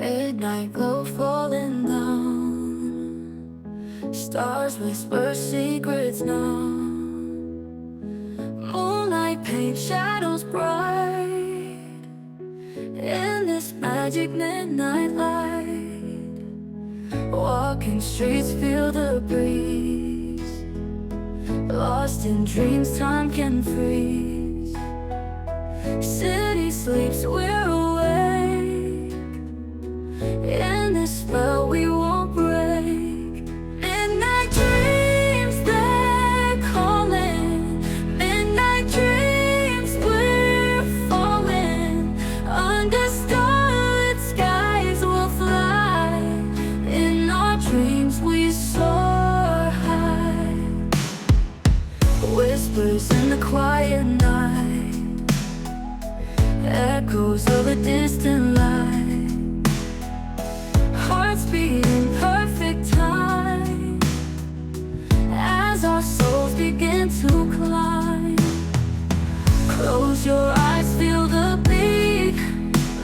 Midnight glow falling down, stars whisper secrets now. Moonlight paint shadows bright in this magic midnight light. Walking streets feel the breeze, lost in dreams time can freeze. City sleeps, we're awake, in this spell we won't break. Midnight dreams, they're calling. Midnight dreams, we're falling. Under starlit skies we'll fly. In our dreams we soar high. Whispers in the quiet night, echoes of a distant light. Hearts beat in perfect time as our souls begin to climb. Close your eyes, feel the beat.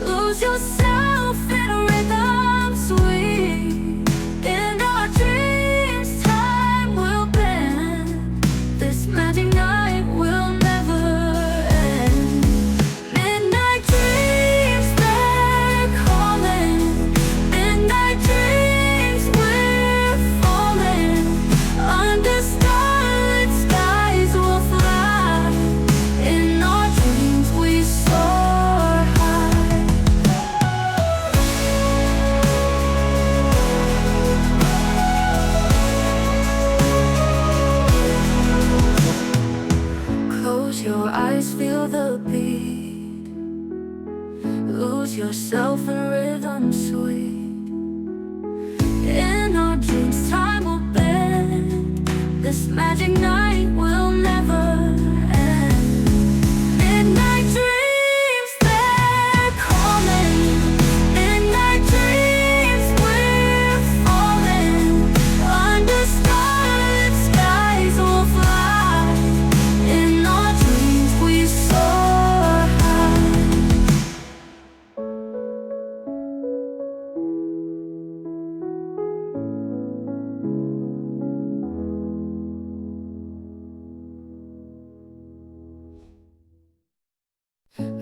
Lose yourself in a rhythm sweet. In our dreams, time will bend. This magic night will never end. Midnight dreams, they're calling. Midnight dreams, we're falling. Under starlit skies we'll fly. In our dreams we soar high. Close your eyes, feel the beat. Lose yourself in rhythm sweet. In our dreams time will bend. This magic night will never end. Midnight dreams, they're calling. Midnight dreams, we're falling. Under starlit skies we'll fly. In our dreams we soar high.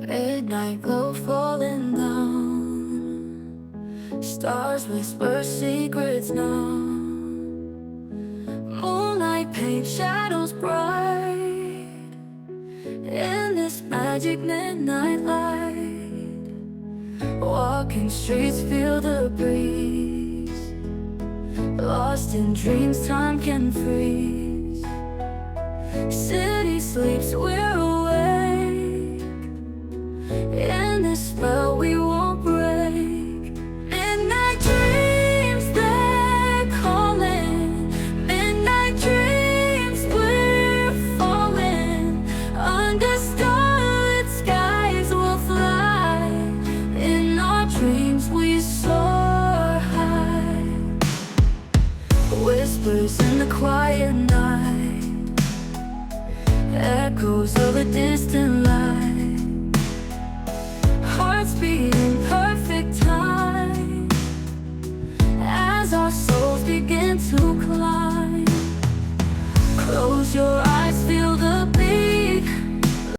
Midnight glow falling down, stars whisper secrets now. Moonlight paint shadows bright in this magic midnight light. Walking streets feel the breeze, lost in dreams time can freeze. City sleeps, we're